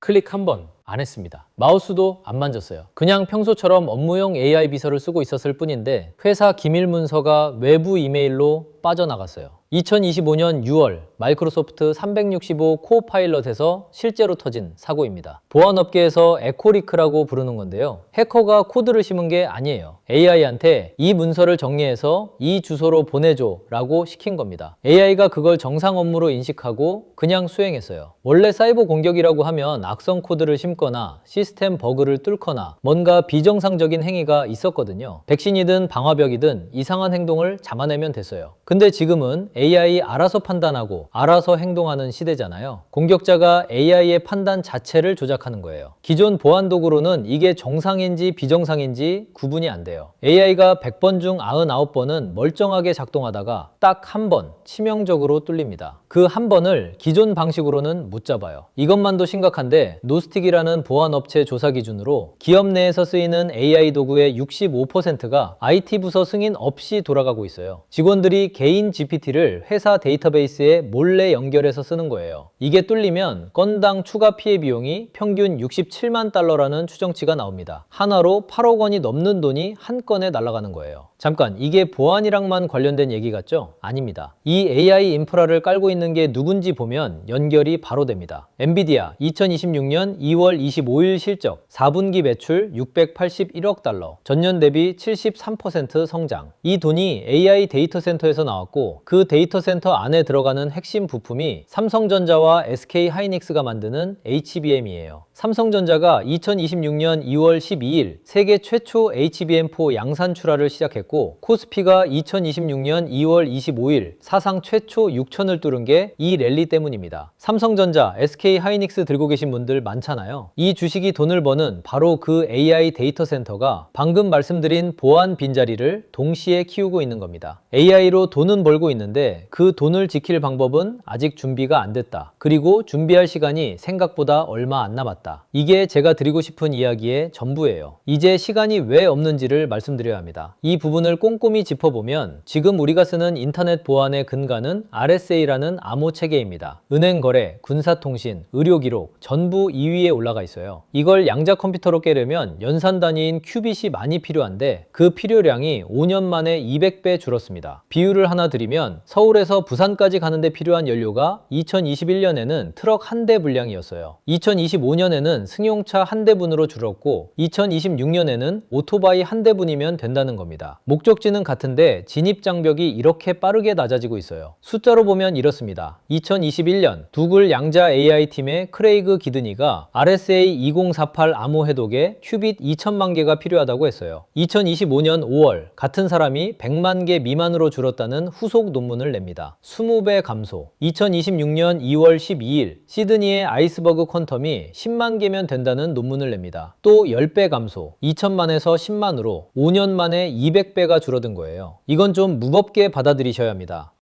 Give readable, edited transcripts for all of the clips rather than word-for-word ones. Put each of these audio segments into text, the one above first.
클릭 한 번 안 했습니다. 마우스도 안 만졌어요. 그냥 평소처럼 업무용 AI 비서를 쓰고 있었을 뿐인데 회사 기밀 문서가 외부 이메일로 빠져나갔어요. 2025년 6월 마이크로소프트 365 코파일럿에서 실제로 터진 사고입니다. 보안업계에서 에코리크라고 부르는 건데요. 해커가 코드를 심은 게 아니에요. AI한테 이 문서를 정리해서 이 주소로 보내줘 라고 시킨 겁니다. AI가 그걸 정상 업무로 인식하고 그냥 수행했어요. 원래 사이버 공격이라고 하면 악성 코드를 심거나 시스템 버그를 뚫거나 뭔가 비정상적인 행위가 있었거든요. 백신이든 방화벽이든 이상한 행동을 잡아내면 됐어요. 근데 지금은 AI 알아서 판단하고 알아서 행동하는 시대잖아요. 공격자가 AI의 판단 자체를 조작하는 거예요. 기존 보안 도구로는 이게 정상인지 비정상인지 구분이 안 돼요. AI가 100번 중 99번은 멀쩡하게 작동하다가 딱 한 번 치명적으로 뚫립니다. 그 한 번을 기존 방식으로는 못 잡아요. 이것만도 심각한데 노스틱이라는 보안업체 조사 기준으로 기업 내에서 쓰이는 AI 도구의 65%가 IT 부서 승인 없이 돌아가고 있어요. 직원들이 개인 GPT를 회사 데이터베이스에 몰래 연결해서 쓰는 거예요. 이게 뚫리면 건당 추가 피해 비용이 평균 67만 달러라는 추정치가 나옵니다. 하나로 8억 원이 넘는 돈이 한 건에 날아가는 거예요. 잠깐, 이게 보안이랑만 관련된 얘기 같죠? 아닙니다. 이 AI 인프라를 깔고 있는 게 누군지 보면 연결이 바로 됩니다. 엔비디아 2026년 2월 25일 실적 4분기 매출 681억 달러, 전년 대비 73% 성장. 이 돈이 AI 데이터 센터에서 나왔고 그 데이터 센터 안에 들어가는 핵심 부품이 삼성전자와 SK 하이닉스가 만드는 HBM이에요. 삼성전자가 2026년 2월 12일 세계 최초 HBM4 양산 출하를 시작했고 코스피가 2026년 2월 25일 사상 최초 6천을 뚫은 게 이 랠리 때문입니다. 삼성전자, SK하이닉스 들고 계신 분들 많잖아요. 이 주식이 돈을 버는 바로 그 AI 데이터 센터가 방금 말씀드린 보안 빈자리를 동시에 키우고 있는 겁니다. AI로 돈은 벌고 있는데 그 돈을 지킬 방법은 아직 준비가 안 됐다. 그리고 준비할 시간이 생각보다 얼마 안 남았다. 이게 제가 드리고 싶은 이야기의 전부예요. 이제 시간이 왜 없는지를 말씀드려야 합니다. 이 부분을 꼼꼼히 짚어보면 지금 우리가 쓰는 인터넷 보안의 근간은 RSA라는 암호 체계입니다. 은행 거래, 군사통신, 의료기록 전부 2위에 올라가 있어요. 이걸 양자 컴퓨터로 깨려면 연산 단위인 큐빗이 많이 필요한데 그 필요량이 5년 만에 200배 줄었습니다. 비유를 하나 드리면 서울에서 부산까지 가는데 필요한 연료가 2021년에는 트럭 한 대 분량이었어요. 2025년에는 승용차 한 대분으로 줄었고 2026년에는 오토바이 한 대분이면 된다는 겁니다. 목적지는 같은데 진입장벽이 이렇게 빠르게 낮아지고 있어요. 숫자로 보면 이렇습니다. 2021년 두글 양자 AI팀의 크레이그 기드니가 RSA 2048 암호 해독에 큐빗 2천만 개가 필요하다고 했어요. 2025년 5월 같은 사람이 100만 개 미만으로 줄었다는 후속 논문을 냅니다. 20배 감소. 2026년 2월 12일 시드니의 아이스버그 퀀텀이 10만 개면 된다는 논문을 냅니다. 또 10배 감소. 2천만에서 10만으로 5년 만에 200배가 줄어든 거예요. 이건 좀 무겁게 받아들이셔야 합니다.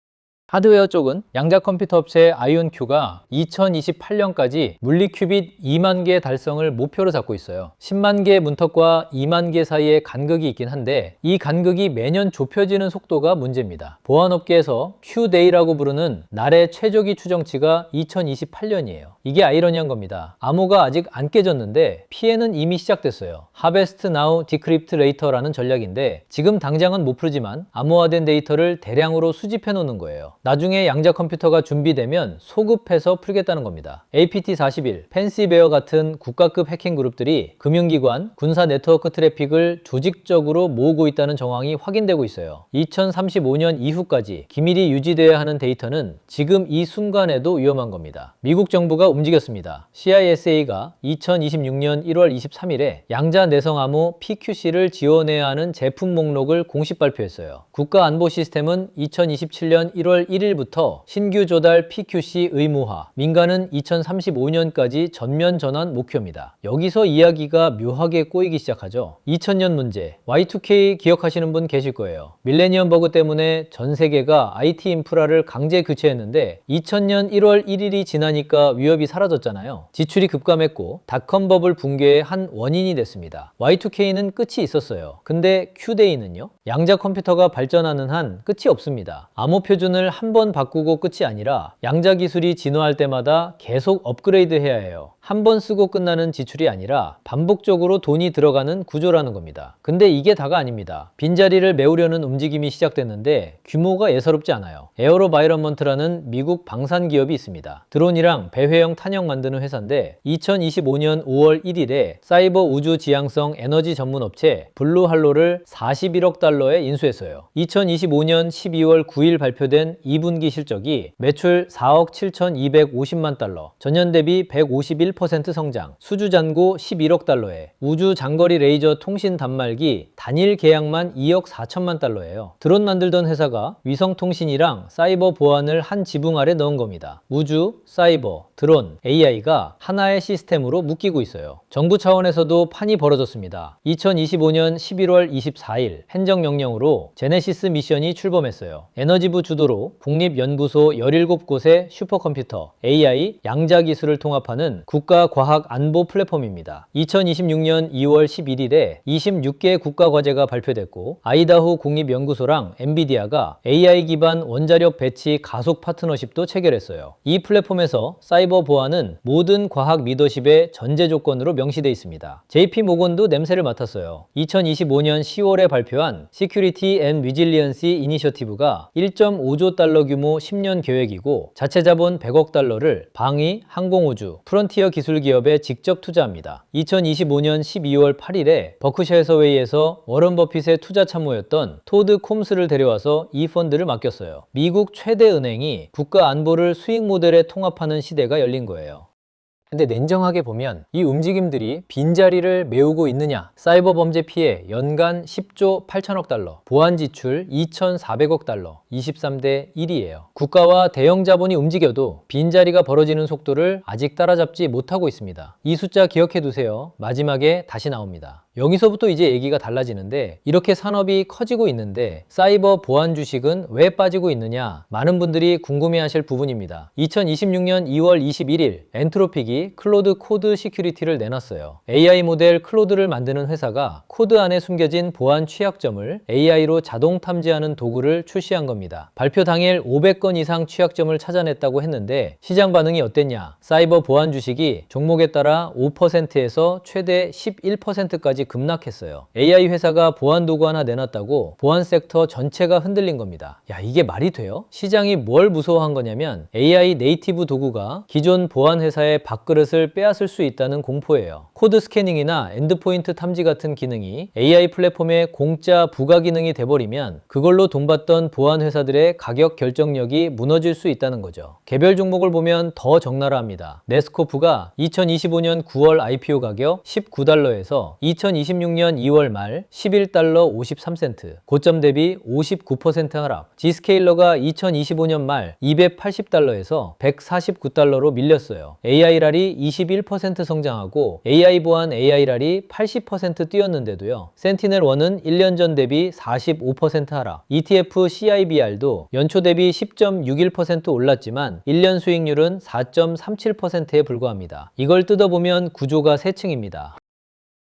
하드웨어 쪽은 양자 컴퓨터 업체 아이온큐가 2028년까지 물리 큐빗 2만 개 달성을 목표로 잡고 있어요. 10만 개 문턱과 2만 개 사이에 간극이 있긴 한데 이 간극이 매년 좁혀지는 속도가 문제입니다. 보안업계에서 Qday라고 부르는 날의 최저기 추정치가 2028년이에요. 이게 아이러니한 겁니다. 암호가 아직 안 깨졌는데 피해는 이미 시작됐어요. Harvest Now, Decrypt Later라는 전략인데 지금 당장은 못 풀지만 암호화된 데이터를 대량으로 수집해 놓는 거예요. 나중에 양자 컴퓨터가 준비되면 소급해서 풀겠다는 겁니다. APT41, 펜시베어 같은 국가급 해킹 그룹들이 금융기관, 군사 네트워크 트래픽을 조직적으로 모으고 있다는 정황이 확인되고 있어요. 2035년 이후까지 기밀이 유지되어야 하는 데이터는 지금 이 순간에도 위험한 겁니다. 미국 정부가 움직였습니다. CISA가 2026년 1월 23일에 양자 내성 암호 PQC를 지원해야 하는 제품 목록을 공식 발표했어요. 국가안보 시스템은 2027년 1월 1일부터 신규 조달 PQC 의무화, 민간은 2035년까지 전면 전환 목표입니다. 여기서 이야기가 묘하게 꼬이기 시작하죠. 2000년 문제, Y2K 기억하시는 분 계실 거예요. 밀레니엄 버그 때문에 전 세계가 IT 인프라를 강제 교체했는데 2000년 1월 1일이 지나니까 위협이 사라졌잖아요. 지출이 급감했고 닷컴 버블 붕괴의 한 원인이 됐습니다. Y2K는 끝이 있었어요. 근데 Qday는요? 양자 컴퓨터가 발전하는 한 끝이 없습니다. 암호 표준을 한 번 바꾸고 끝이 아니라 양자 기술이 진화할 때마다 계속 업그레이드 해야 해요. 한 번 쓰고 끝나는 지출이 아니라 반복적으로 돈이 들어가는 구조라는 겁니다. 근데 이게 다가 아닙니다. 빈자리를 메우려는 움직임이 시작됐는데 규모가 예사롭지 않아요. 에어로바이런먼트라는 미국 방산 기업이 있습니다. 드론이랑 배회용 탄약 만드는 회사인데 2025년 5월 1일에 사이버 우주 지향성 에너지 전문 업체 블루할로를 41억 달러에 인수했어요. 2025년 12월 9일 발표된 2분기 실적이 매출 4억 7,250만 달러, 전년 대비 151% 성장, 수주 잔고 11억 달러에 우주 장거리 레이저 통신 단말기 단일 계약만 2억 4천만 달러예요. 드론 만들던 회사가 위성 통신이랑 사이버 보안을 한 지붕 아래 넣은 겁니다. 우주, 사이버, 드론, AI가 하나의 시스템으로 묶이고 있어요. 정부 차원에서도 판이 벌어졌습니다. 2025년 11월 24일 행정명령으로 제네시스 미션이 출범했어요. 에너지부 주도로 국립연구소 17곳의 슈퍼컴퓨터, AI, 양자 기술을 통합하는 국가과학안보 플랫폼입니다. 2026년 2월 11일에 26개 국가과제가 발표됐고 아이다호 국립연구소랑 엔비디아가 AI 기반 원자력 배치 가속 파트너십도 체결했어요. 이 플랫폼에서 사이버 보안은 모든 과학 리더십의 전제 조건으로 명시되어 있습니다. JP 모건도 냄새를 맡았어요. 2025년 10월에 발표한 Security and Resiliency Initiative가 1.5조 달러 규모 10년 계획이고 자체 자본 100억 달러를 방위, 항공우주, 프론티어 기술 기업에 직접 투자합니다. 2025년 12월 8일에 버크셔 서웨이에서 워런 버핏의 투자 참모였던 토드 콤스를 데려와서 이 펀드를 맡겼어요. 미국 최대 은행이 국가 안보를 수익 모델에 통합하는 시대가 열린 거예요. 근데 냉정하게 보면 이 움직임들이 빈자리를 메우고 있느냐? 사이버 범죄 피해 연간 10조 8천억 달러, 보안 지출 2,400억 달러, 23대 1이에요. 국가와 대형 자본이 움직여도 빈자리가 벌어지는 속도를 아직 따라잡지 못하고 있습니다. 이 숫자 기억해 두세요. 마지막에 다시 나옵니다. 여기서부터 이제 얘기가 달라지는데 이렇게 산업이 커지고 있는데 사이버 보안 주식은 왜 빠지고 있느냐? 많은 분들이 궁금해하실 부분입니다. 2026년 2월 21일 엔트로픽이 클로드 코드 시큐리티를 내놨어요. AI 모델 클로드를 만드는 회사가 코드 안에 숨겨진 보안 취약점을 AI로 자동 탐지하는 도구를 출시한 겁니다. 발표 당일 500건 이상 취약점을 찾아냈다고 했는데 시장 반응이 어땠냐? 사이버 보안 주식이 종목에 따라 5%에서 최대 11%까지 급락했어요. AI 회사가 보안 도구 하나 내놨다고 보안 섹터 전체가 흔들린 겁니다. 야, 이게 말이 돼요? 시장이 뭘 무서워한 거냐면 AI 네이티브 도구가 기존 보안 회사의 밥그릇을 빼앗을 수 있다는 공포예요. 코드 스캐닝이나 엔드포인트 탐지 같은 기능이 AI 플랫폼의 공짜 부가 기능이 돼버리면 그걸로 돈 받던 보안 회사들의 가격 결정력이 무너질 수 있다는 거죠. 개별 종목을 보면 더 적나라합니다. 네스코프가 2025년 9월 IPO 가격 19달러에서 2026년 2월 말 11달러 53센트, 고점 대비 59% 하락. G스케일러가 2025년 말 280달러에서 149달러로 밀렸어요. AI랄이 21% 성장하고 AI 보안 AI랄이 80% 뛰었는데도요. 센티넬1은 1년 전 대비 45% 하락. ETF CIBR도 연초 대비 10.61% 올랐지만 1년 수익률은 4.37%에 불과합니다. 이걸 뜯어보면 구조가 세 층입니다.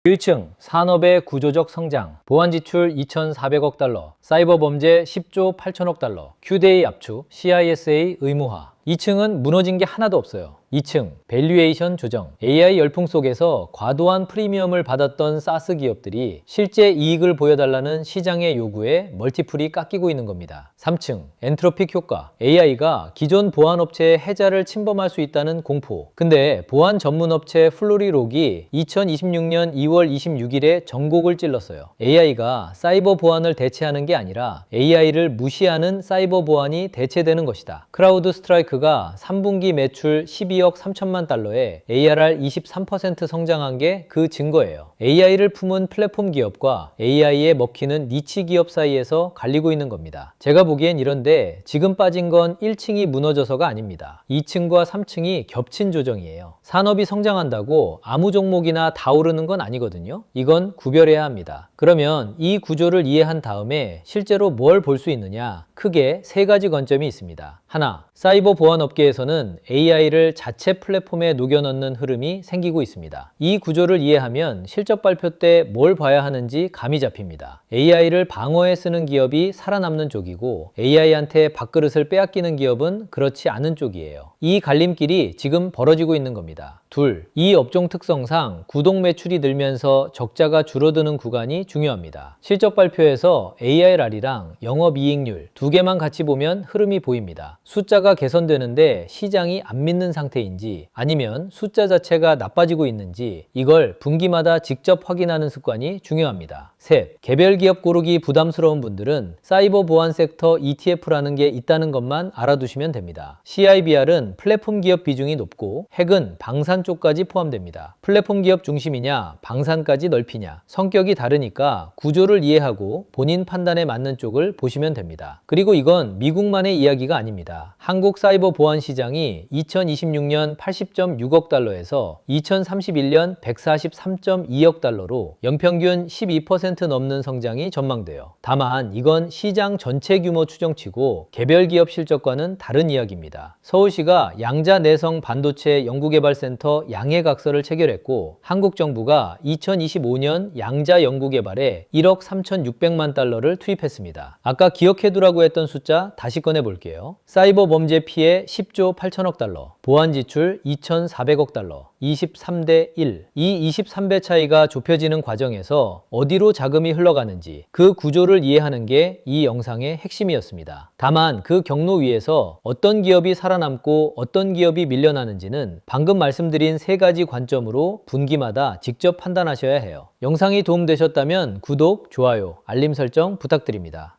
1층 산업의 구조적 성장, 보안 지출 2,400억 달러, 사이버 범죄 10조 8천억 달러, Q-데이 압축, CISA 의무화. 2층은 무너진 게 하나도 없어요. 2층 밸류에이션 조정. AI 열풍 속에서 과도한 프리미엄을 받았던 사스 기업들이 실제 이익을 보여달라는 시장의 요구에 멀티플이 깎이고 있는 겁니다. 3층 엔트로픽 효과. AI가 기존 보안업체의 해자를 침범할 수 있다는 공포. 근데 보안 전문업체 플로리록이 2026년 2월 26일에 전곡을 찔렀어요. AI가 사이버 보안을 대체하는 게 아니라 AI를 무시하는 사이버 보안이 대체되는 것이다. 크라우드 스트라이크가 3분기 매출 12억 3천만 달러에 ARR 23% 성장한 게 그 증거예요. AI를 품은 플랫폼 기업과 AI에 먹히는 니치 기업 사이에서 갈리고 있는 겁니다. 제가 보기엔 이런데 지금 빠진 건 1층이 무너져서가 아닙니다. 2층과 3층이 겹친 조정이에요. 산업이 성장한다고 아무 종목이나 다 오르는 건 아니거든요. 이건 구별해야 합니다. 그러면 이 구조를 이해한 다음에 실제로 뭘 볼 수 있느냐? 크게 세 가지 관점이 있습니다. 하나, 사이버 보안 업계에서는 AI를 자체 플랫폼에 녹여넣는 흐름이 생기고 있습니다. 이 구조를 이해하면 실적 발표 때 뭘 봐야 하는지 감이 잡힙니다. AI를 방어에 쓰는 기업이 살아남는 쪽이고 AI한테 밥그릇을 빼앗기는 기업은 그렇지 않은 쪽이에요. 이 갈림길이 지금 벌어지고 있는 겁니다. 둘, 이 업종 특성상 구독 매출이 늘면서 적자가 줄어드는 구간이 중요합니다. 실적 발표에서 ARR이랑 영업이익률 두 개만 같이 보면 흐름이 보입니다. 숫자가 개선되는데 시장이 안 믿는 상태인지 아니면 숫자 자체가 나빠지고 있는지 이걸 분기마다 직접 확인하는 습관이 중요합니다. 셋, 개별 기업 고르기 부담스러운 분들은 사이버 보안 섹터 ETF라는 게 있다는 것만 알아두시면 됩니다. CIBR은 플랫폼 기업 비중이 높고 핵은 방산 쪽까지 포함됩니다. 플랫폼 기업 중심이냐 방산까지 넓히냐 성격이 다르니까 구조를 이해하고 본인 판단에 맞는 쪽을 보시면 됩니다. 그리고 이건 미국만의 이야기가 아닙니다. 한국 사이버 보안 시장이 2026년 80.6억 달러에서 2031년 143.2억 달러로 연평균 12% 넘는 성장이 전망돼요. 다만 이건 시장 전체 규모 추정치고 개별 기업 실적과는 다른 이야기입니다. 서울시가 양자 내성 반도체 연구개발센터 양해각서를 체결했고 한국 정부가 2025년 양자 연구개발에 1억 3,600만 달러를 투입했습니다. 아까 기억해두라고 했던 숫자 다시 꺼내볼게요. 사이버 범죄 피해 10조 8천억 달러, 보안 지출 2,400억 달러, 23대 1. 이 23배 차이가 좁혀지는 과정에서 어디로 자금이 흘러가는지 그 구조를 이해하는 게 이 영상의 핵심이었습니다. 다만 그 경로 위에서 어떤 기업이 살아남고 어떤 기업이 밀려나는지는 방금 말씀드린 세 가지 관점으로 분기마다 직접 판단하셔야 해요. 영상이 도움되셨다면 구독, 좋아요, 알림 설정 부탁드립니다.